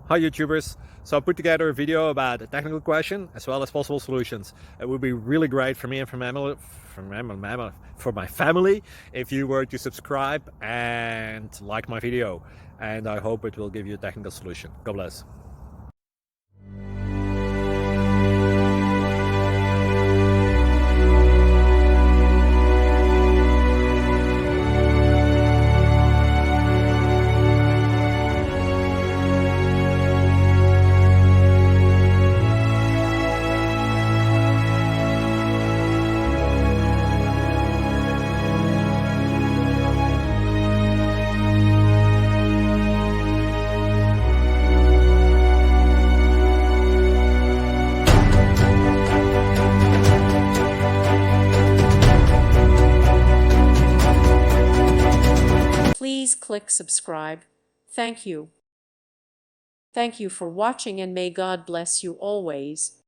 Hi YouTubers! So I put together a video about a technical question as well as possible solutions. It would be really great for me and for my family if you were to subscribe and like my video, and I hope it will give you a technical solution. God bless. Please click subscribe. Thank you. Thank you for watching, and may God bless you always.